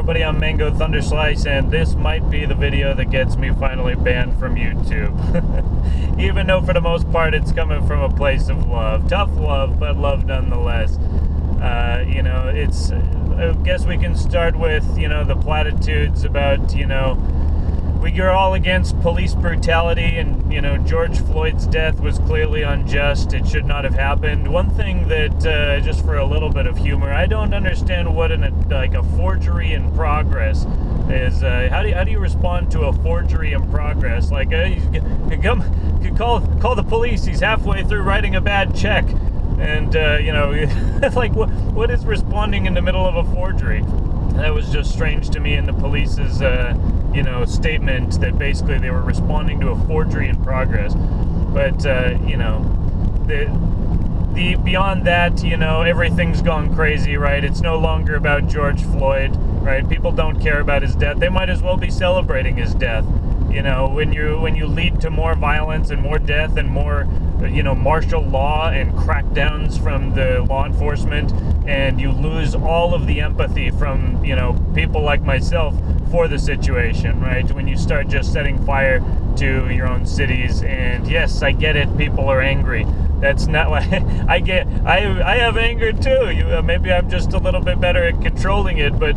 everybody, I'm Mango Thunderslice, and this might be the video that gets me finally banned from YouTube. Even though for the most part it's coming from a place of love. Tough love, but love nonetheless. I guess we can start with, the platitudes about, we're all against police brutality, and, George Floyd's death was clearly unjust. It should not have happened. One thing that, just for a little bit of humor, I don't understand what a forgery in progress is. How do you respond to a forgery in progress? Like, you call the police. He's halfway through writing a bad check. And, like, what is responding in the middle of a forgery? That was just strange to me in the police's, statement that basically they were responding to a forgery in progress. But, beyond that, everything's gone crazy, right? It's no longer about George Floyd, right? People don't care about his death. They might as well be celebrating his death. When you lead to more violence and more death and more, martial law and crackdowns from the law enforcement, and you lose all of the empathy from, people like myself for the situation, right? When you start just setting fire to your own cities, and yes, I get it, people are angry. That's not like I have anger too. Maybe I'm just a little bit better at controlling it, but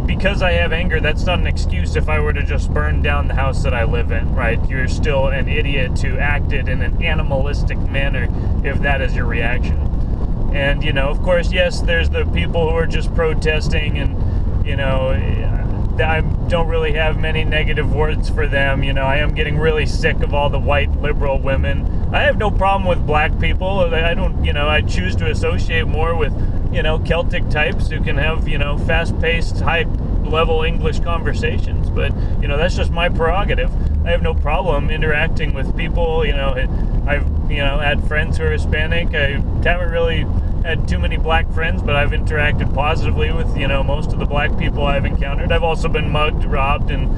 because I have anger, that's not an excuse if I were to just burn down the house that I live in, right? You're still an idiot who acted in an animalistic manner if that is your reaction. And, of course, yes, there's the people who are just protesting, and, I don't really have many negative words for them. I am getting really sick of all the white liberal women. I have no problem with black people. I don't, I choose to associate more with, Celtic types who can have, fast-paced, high-level English conversations. But, that's just my prerogative. I have no problem interacting with people. I've, had friends who are Hispanic. I haven't really had too many black friends, but I've interacted positively with, most of the black people I've encountered. I've also been mugged, robbed, and,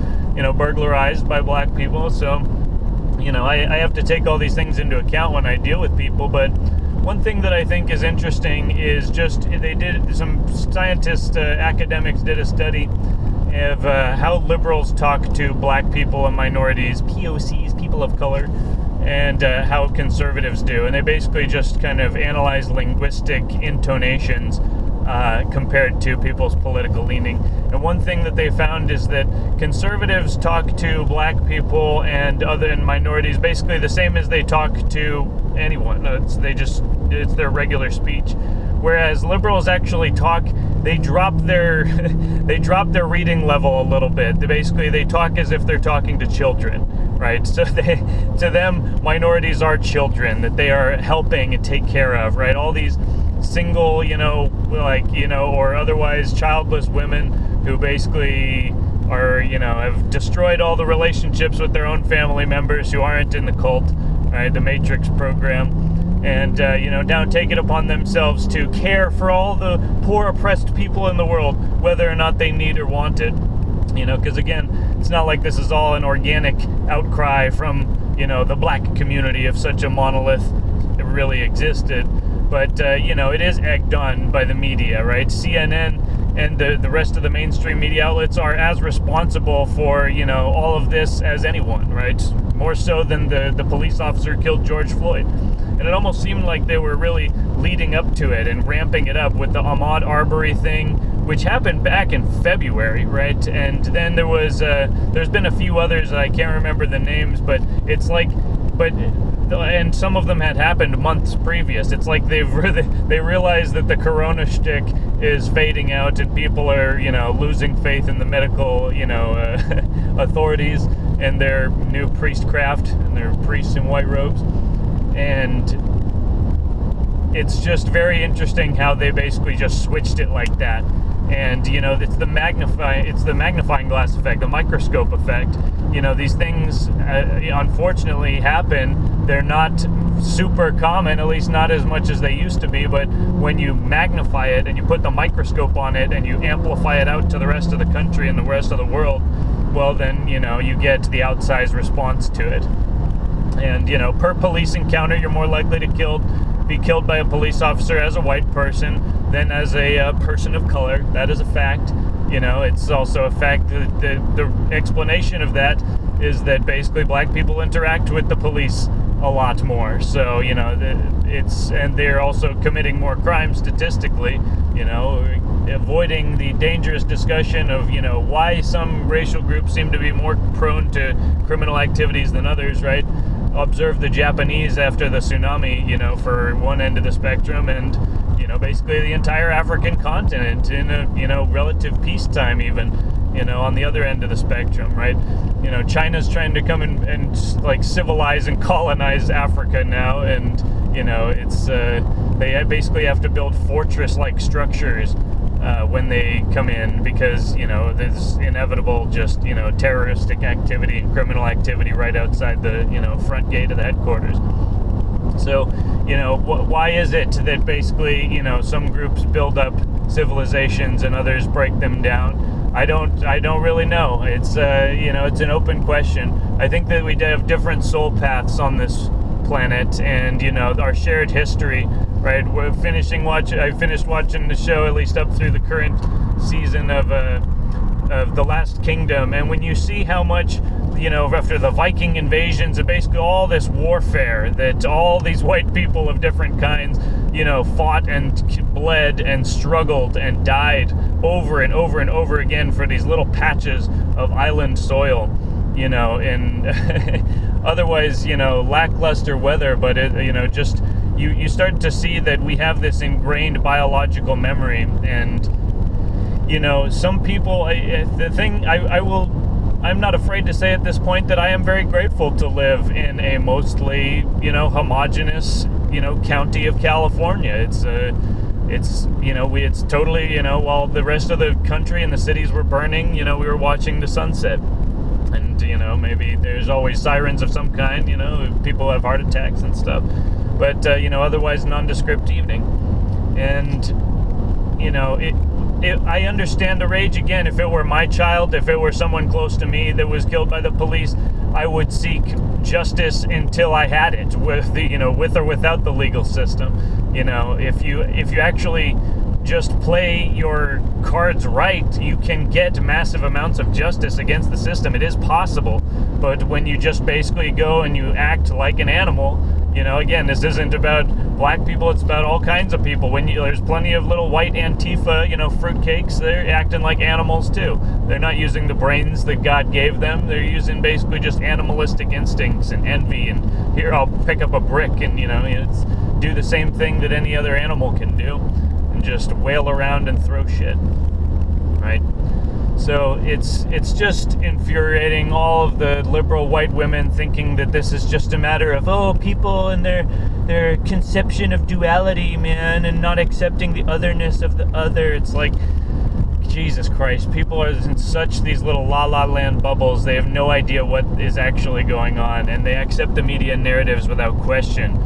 burglarized by black people. So, I have to take all these things into account when I deal with people. But one thing that I think is interesting is just some scientists, academics did a study of how liberals talk to black people and minorities, POCs, people of color, and how conservatives do. And they basically just kind of analyze linguistic intonations compared to people's political leaning. And one thing that they found is that conservatives talk to black people and other minorities basically the same as they talk to anyone. It's their regular speech. Whereas liberals actually they drop their reading level a little bit. They talk as if they're talking to children, right? So to them, minorities are children that they are helping and take care of, right? All these single, or otherwise childless women who basically are, have destroyed all the relationships with their own family members who aren't in the cult, right? The Matrix program. And, now take it upon themselves to care for all the poor oppressed people in the world, whether or not they need or want it. Because again, it's not like this is all an organic outcry from, the black community if such a monolith really existed. But, it is egged on by the media, right? CNN and the rest of the mainstream media outlets are as responsible for, all of this as anyone, right? More so than the police officer who killed George Floyd. And it almost seemed like they were really leading up to it and ramping it up with the Ahmaud Arbery thing, which happened back in February, right? And then there's been a few others that I can't remember the names, but it's like, and some of them had happened months previous. It's like they realize that the corona shtick is fading out and people are, losing faith in the medical, authorities and their new priestcraft and their priests in white robes. And it's just very interesting how they basically just switched it like that. And, it's the magnifying glass effect, the microscope effect. These things, unfortunately, happen. They're not super common, at least not as much as they used to be. But when you magnify it and you put the microscope on it and you amplify it out to the rest of the country and the rest of the world, well, then, you get the outsized response to it. And, per police encounter, you're more likely to be killed by a police officer as a white person than as a person of color. That is a fact. it's also a fact that the explanation of that is that basically black people interact with the police a lot more. So, and they're also committing more crimes statistically, avoiding the dangerous discussion of, why some racial groups seem to be more prone to criminal activities than others, right? Observe the Japanese after the tsunami, for one end of the spectrum, and, basically the entire African continent in a, relative peacetime even, on the other end of the spectrum, right? China's trying to come and like civilize and colonize Africa now, and, it's, they basically have to build fortress-like structures when they come in, because there's inevitable just terroristic activity and criminal activity right outside the front gate of the headquarters. So why is it that basically some groups build up civilizations and others break them down? I don't really know. It's it's an open question. I think that we have different soul paths on this planet, and our shared history, right? I finished watching the show, at least up through the current season of The Last Kingdom, and when you see how much after the Viking invasions and basically all this warfare that all these white people of different kinds fought and bled and struggled and died over and over and over again for these little patches of island soil, in otherwise lackluster weather, but it you start to see that we have this ingrained biological memory. And some people, I'm not afraid to say at this point that I am very grateful to live in a mostly homogenous county of California. It's totally, while the rest of the country and the cities were burning, we were watching the sunset. And, maybe there's always sirens of some kind, people have heart attacks and stuff. But, otherwise nondescript evening. And, I understand the rage. Again, if it were my child, if it were someone close to me that was killed by the police, I would seek justice until I had it, with or without the legal system. If you actually just play your cards right, you can get massive amounts of justice against the system. It is possible. But when you just basically go and you act like an animal, again, this isn't about black people, it's about all kinds of people. There's plenty of little white Antifa, fruitcakes, they're acting like animals too. They're not using the brains that God gave them. They're using basically just animalistic instincts and envy, and here, I'll pick up a brick and, do the same thing that any other animal can do, and just wail around and throw shit, right? So it's just infuriating, all of the liberal white women thinking that this is just a matter of, people and their conception of duality, man, and not accepting the otherness of the other. It's like, Jesus Christ, people are in these little la-la land bubbles. They have no idea what is actually going on, and they accept the media narratives without question.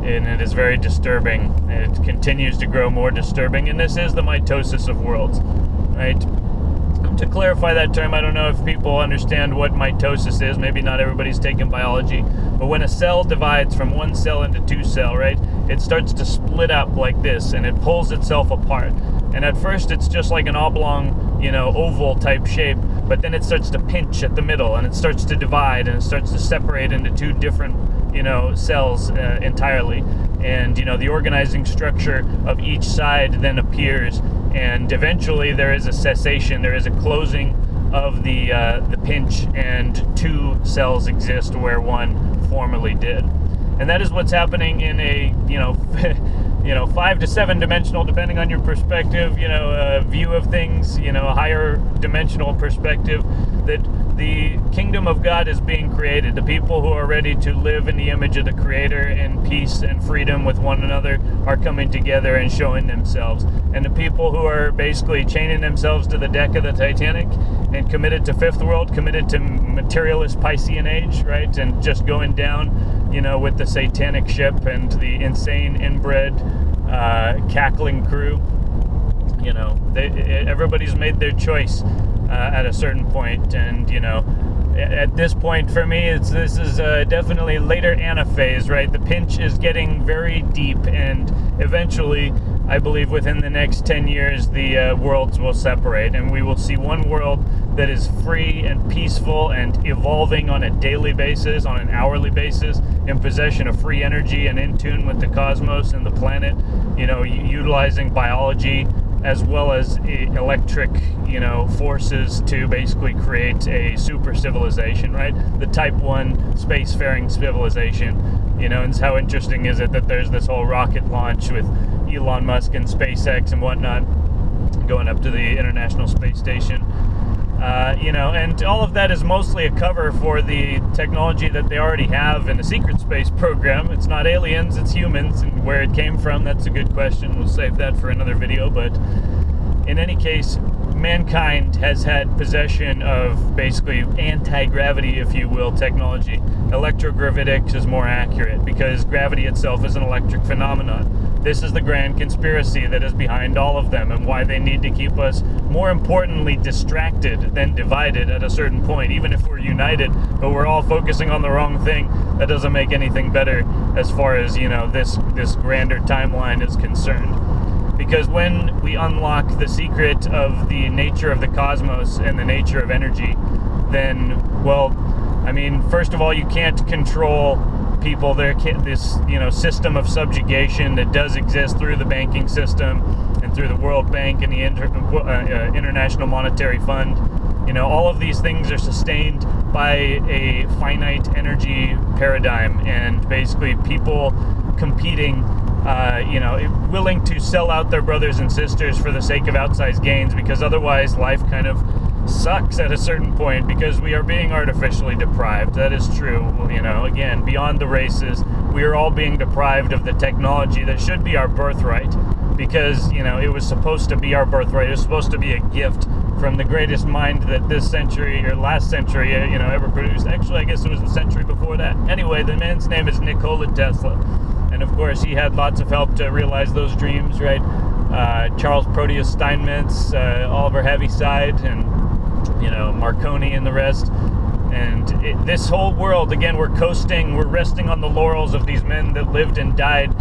And it is very disturbing. It continues to grow more disturbing, and this is the mitosis of worlds, right? To clarify that term, I don't know if people understand what mitosis is. Maybe not everybody's taken biology. But when a cell divides from one cell into two cell, right, it starts to split up like this, and it pulls itself apart. And at first, it's just like an oblong, oval type shape. But then it starts to pinch at the middle, and it starts to divide, and it starts to separate into two different, cells entirely. And, the organizing structure of each side then appears. And eventually there is a cessation, there is a closing of the pinch, and two cells exist where one formerly did. And that is what's happening in a 5 to 7 dimensional, depending on your perspective, view of things, a higher dimensional perspective, that the kingdom of God is being created. The people who are ready to live in the image of the Creator in peace and freedom with one another are coming together and showing themselves. And the people who are basically chaining themselves to the deck of the Titanic and committed to fifth world, committed to materialist Piscean age, right, and just going down, with the satanic ship and the insane inbred cackling crew, everybody's made their choice at a certain point. And at this point for me, this is definitely later anaphase, right? The pinch is getting very deep, and eventually I believe within the next 10 years, the worlds will separate, and we will see one world that is free and peaceful and evolving on a daily basis, on an hourly basis, in possession of free energy and in tune with the cosmos and the planet, utilizing biology as well as electric, forces to basically create a super civilization, right? The Type 1 spacefaring civilization, and how interesting is it that there's this whole rocket launch with Elon Musk and SpaceX and whatnot going up to the International Space Station. And all of that is mostly a cover for the technology that they already have in the secret space program. It's not aliens, it's humans, and where it came from, that's a good question. We'll save that for another video, but in any case, mankind has had possession of basically anti-gravity, if you will, technology. Electrogravitics is more accurate because gravity itself is an electric phenomenon. This is the grand conspiracy that is behind all of them and why they need to keep us, more importantly, distracted than divided at a certain point. Even if we're united, but we're all focusing on the wrong thing, that doesn't make anything better as far as, this grander timeline is concerned. Because when we unlock the secret of the nature of the cosmos and the nature of energy, then, first of all, you can't control people. This system of subjugation that does exist through the banking system and through the World Bank and the International Monetary Fund. All of these things are sustained by a finite energy paradigm, and basically people competing, willing to sell out their brothers and sisters for the sake of outsized gains, because otherwise life kind of sucks at a certain point because we are being artificially deprived. That is true. Again, beyond the races, we are all being deprived of the technology that should be our birthright, because, it was supposed to be our birthright. It was supposed to be a gift from the greatest mind that this century or last century, ever produced. Actually, I guess it was the century before that. Anyway, the man's name is Nikola Tesla. And of course, he had lots of help to realize those dreams, right? Charles Proteus Steinmetz, Oliver Heaviside, and, Marconi and the rest. And this whole world, again, we're resting on the laurels of these men that lived and died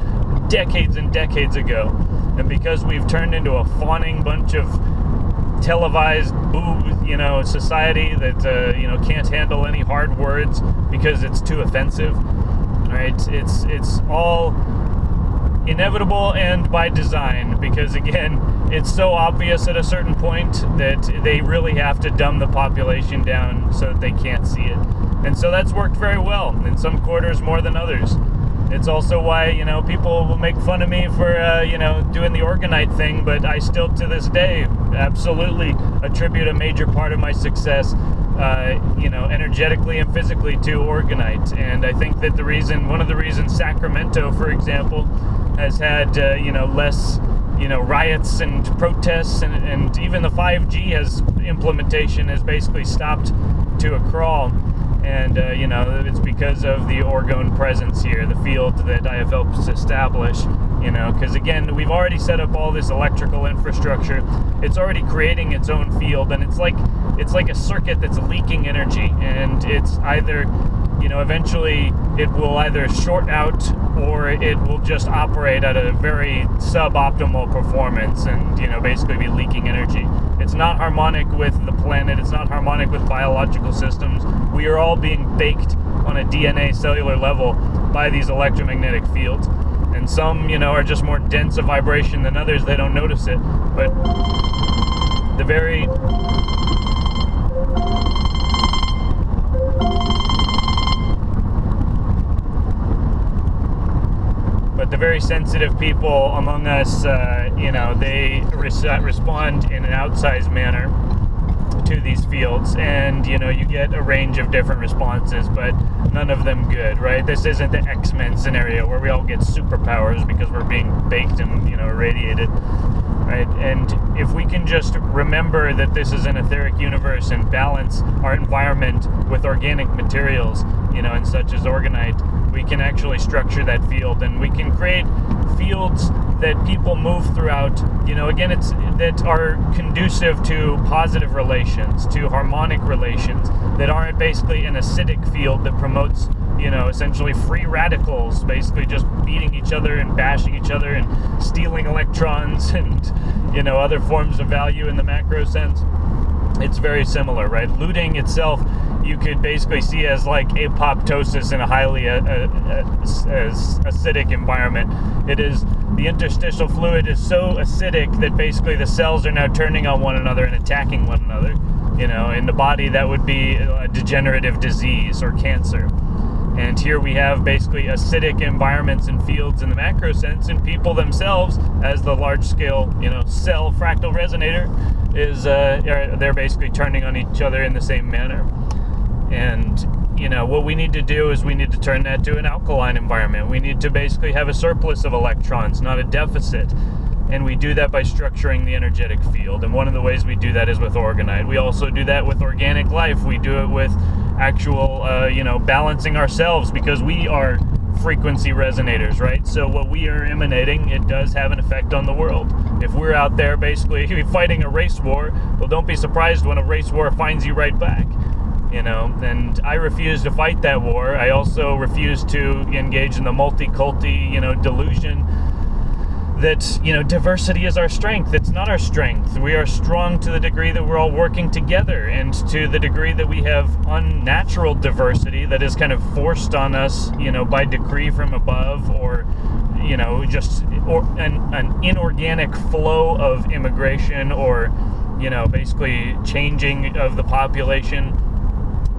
decades and decades ago. And because we've turned into a fawning bunch of televised society that, can't handle any hard words because it's too offensive. Right? It's all inevitable and by design, because again, it's so obvious at a certain point that they really have to dumb the population down so that they can't see it. And so that's worked very well in some quarters more than others. It's also why, people will make fun of me for, doing the Orgonite thing, but I still to this day absolutely attribute a major part of my success energetically and physically to Orgonite. And I think that one of the reasons Sacramento, for example, has had, less, riots and protests, and even the 5G implementation has basically stopped to a crawl. And, it's because of the Orgone presence here, the field that I have helped establish, because again, we've already set up all this electrical infrastructure. It's already creating its own field, and it's like a circuit that's leaking energy, and it's either, eventually it will either short out or it will just operate at a very suboptimal performance and, basically be leaking energy. It's not harmonic with the planet. It's not harmonic with biological systems. We are all being baked on a DNA cellular level by these electromagnetic fields. And some, are just more dense of vibration than others. They don't notice it. But the very sensitive people among us, they respond in an outsized manner to these fields, and you get a range of different responses, but none of them good, right? This isn't the X-Men scenario where we all get superpowers because we're being baked and irradiated, right? And if we can just remember that this is an etheric universe and balance our environment with organic materials, and such as Orgonite, we can actually structure that field, and we can create fields that people move throughout, that are conducive to positive relations, to harmonic relations, that aren't basically an acidic field that promotes, essentially free radicals, basically just beating each other and bashing each other and stealing electrons and, other forms of value in the macro sense. It's very similar, right? Looting itself, you could basically see as like apoptosis in a highly acidic environment. It is, the interstitial fluid is so acidic that basically the cells are now turning on one another and attacking one another. In the body, that would be a degenerative disease or cancer. And here we have basically acidic environments and fields in the macro sense, and people themselves, as the large-scale, cell fractal resonator, they're basically turning on each other in the same manner. And, what we need to do is we need to turn that to an alkaline environment. We need to basically have a surplus of electrons, not a deficit. And we do that by structuring the energetic field. And one of the ways we do that is with orgonite. We also do that with organic life. We do it with actual, balancing ourselves, because we are frequency resonators, right? So what we are emanating, it does have an effect on the world. If we're out there basically fighting a race war, well, don't be surprised when a race war finds you right back. And I refuse to fight that war. I also refuse to engage in the multi-culti, delusion that, diversity is our strength. It's not our strength. We are strong to the degree that we're all working together, and to the degree that we have unnatural diversity that is kind of forced on us, by decree from above, or, an inorganic flow of immigration, or, basically changing of the population.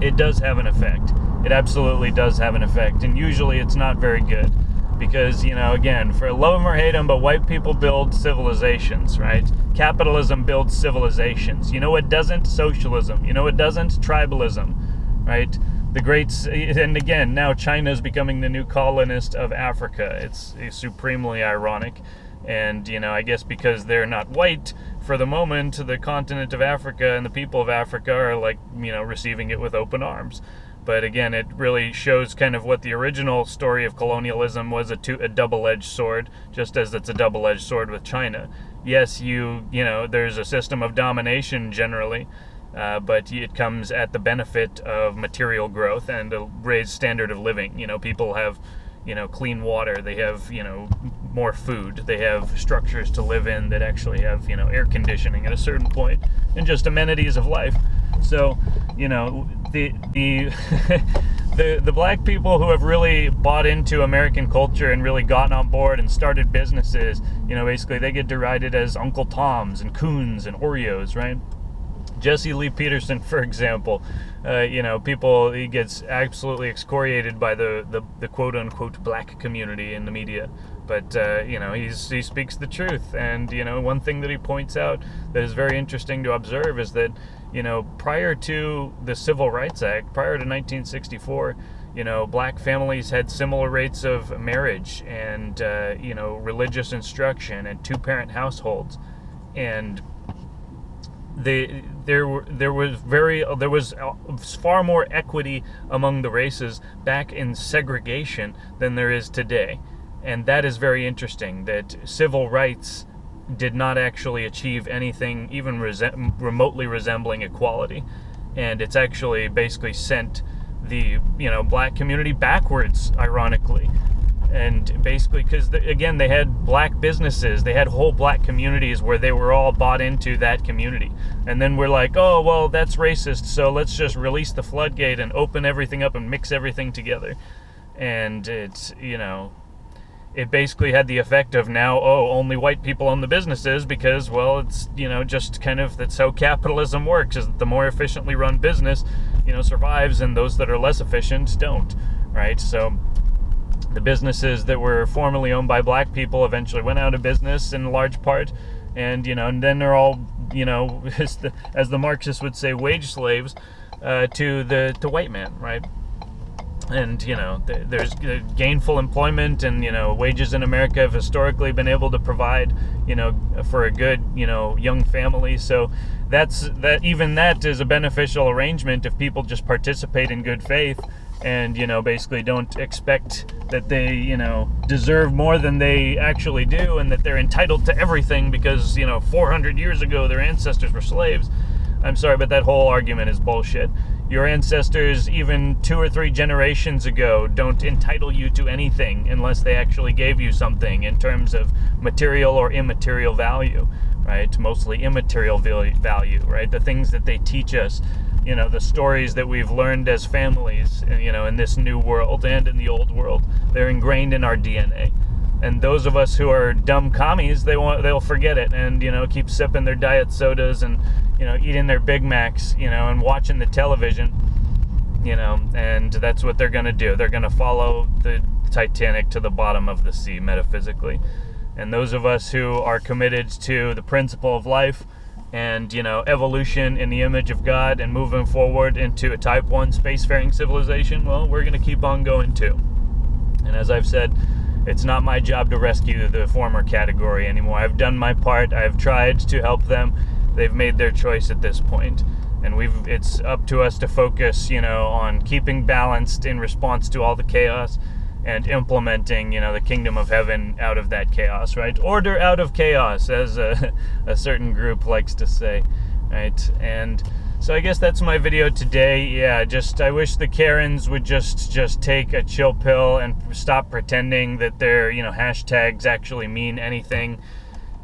It does have an effect. It absolutely does have an effect, and usually it's not very good. Because, again, for love 'em or hate 'em, but white people build civilizations, right? Capitalism builds civilizations. What doesn't? Socialism. What doesn't? Tribalism, right? And again, now China's becoming the new colonist of Africa. It's supremely ironic. And, I guess because they're not white, for the moment, the continent of Africa and the people of Africa are receiving it with open arms. But again, it really shows kind of what the original story of colonialism was, a double-edged sword, just as it's a double-edged sword with China. Yes, there's a system of domination generally, but it comes at the benefit of material growth and a raised standard of living. People have, clean water, they have, more food, they have structures to live in that actually have, air conditioning at a certain point, and just amenities of life. So, the black people who have really bought into American culture and really gotten on board and started businesses, basically they get derided as Uncle Toms and Coons and Oreos, right? Jesse Lee Peterson, for example, he gets absolutely excoriated by the quote-unquote black community in the media. But, he speaks the truth. And, one thing that he points out that is very interesting to observe is that, prior to the Civil Rights Act, prior to 1964, black families had similar rates of marriage and, religious instruction and two-parent households. And there was far more equity among the races back in segregation than there is today. And that is very interesting, that civil rights did not actually achieve anything even remotely resembling equality. And it's actually basically sent the, black community backwards, ironically. And basically, because, again, they had black businesses, they had whole black communities where they were all bought into that community. And then we're like, oh, well, that's racist, so let's just release the floodgate and open everything up and mix everything together. And it's, it basically had the effect of now, only white people own the businesses because, well, it's, just kind of, that's how capitalism works, is that the more efficiently run business, survives, and those that are less efficient don't, right? So the businesses that were formerly owned by black people eventually went out of business in large part, and, and then they're all, as the Marxists would say, wage slaves to white men, right? And, there's gainful employment, and, wages in America have historically been able to provide, for a good, young family. So even that is a beneficial arrangement if people just participate in good faith and, basically don't expect that they, deserve more than they actually do, and that they're entitled to everything because, 400 years ago their ancestors were slaves. I'm sorry, but that whole argument is bullshit. your ancestors, even 2 or 3 generations ago, don't entitle you to anything unless they actually gave you something in terms of material or immaterial value, right? Mostly immaterial value, right? The things that they teach us, the stories that we've learned as families, in this new world and in the old world, they're ingrained in our DNA. And those of us who are dumb commies, they'll forget it and, keep sipping their diet sodas and, eating their Big Macs, and watching the television, and that's what they're going to do. They're going to follow the Titanic to the bottom of the sea, metaphysically. And those of us who are committed to the principle of life and, evolution in the image of God and moving forward into a Type 1 spacefaring civilization, well, we're going to keep on going too. And as I've said, it's not my job to rescue the former category anymore. I've done my part. I've tried to help them. They've made their choice at this point. And it's up to us to focus, on keeping balanced in response to all the chaos and implementing, the kingdom of heaven out of that chaos, right? Order out of chaos, as a certain group likes to say, right? And so I guess that's my video today. Yeah, I wish the Karens would just take a chill pill and stop pretending that their, hashtags actually mean anything.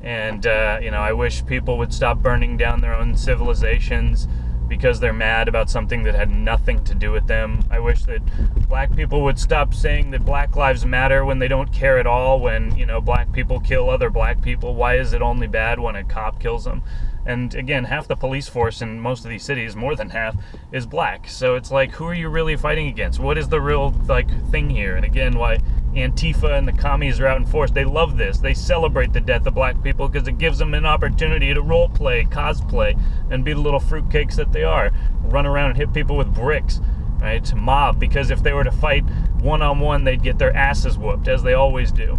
And, I wish people would stop burning down their own civilizations because they're mad about something that had nothing to do with them. I wish that black people would stop saying that Black Lives Matter when they don't care at all, when, black people kill other black people. Why is it only bad when a cop kills them? And again, half the police force in most of these cities, more than half, is black. So it's like, who are you really fighting against? What is the real, thing here? And again, why Antifa and the commies are out in force. They love this. They celebrate the death of black people because it gives them an opportunity to role play, cosplay, and be the little fruitcakes that they are. Run around and hit people with bricks, right? Mob, because if they were to fight one-on-one, they'd get their asses whooped, as they always do.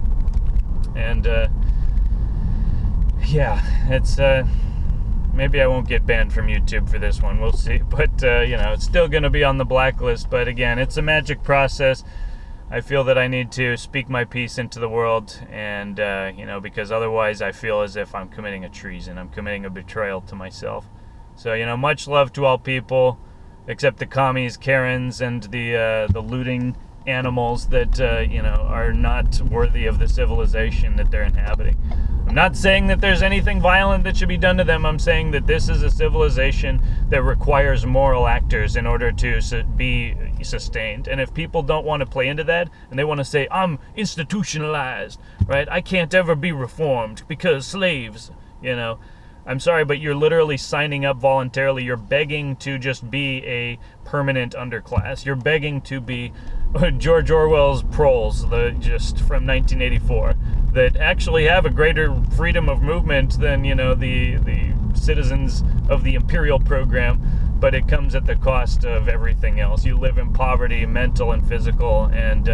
And, yeah, it's, maybe I won't get banned from YouTube for this one. We'll see. But, it's still going to be on the blacklist. But again, it's a magic process. I feel that I need to speak my piece into the world. And, because otherwise I feel as if I'm committing a treason. I'm committing a betrayal to myself. So, much love to all people, except the commies, Karens, and the looting animals that, are not worthy of the civilization that they're inhabiting. I'm not saying that there's anything violent that should be done to them. I'm saying that this is a civilization that requires moral actors in order to be sustained. And if people don't want to play into that, and they want to say, I'm institutionalized, right? I can't ever be reformed because slaves, I'm sorry, but you're literally signing up voluntarily. You're begging to just be a permanent underclass. You're begging to be George Orwell's proles, just from 1984, that actually have a greater freedom of movement than, the citizens of the imperial program, but it comes at the cost of everything else. You live in poverty, mental and physical, and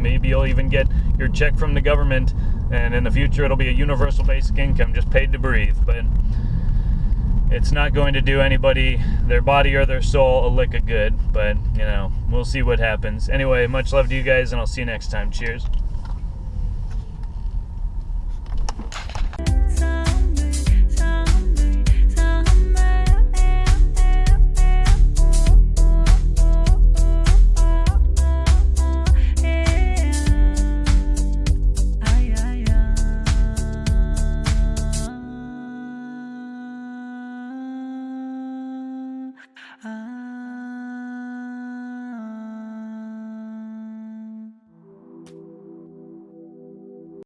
maybe you'll even get your check from the government, and in the future it'll be a universal basic income, just paid to breathe. But it's not going to do anybody, their body or their soul, a lick of good. But, we'll see what happens. Anyway, much love to you guys, and I'll see you next time. Cheers.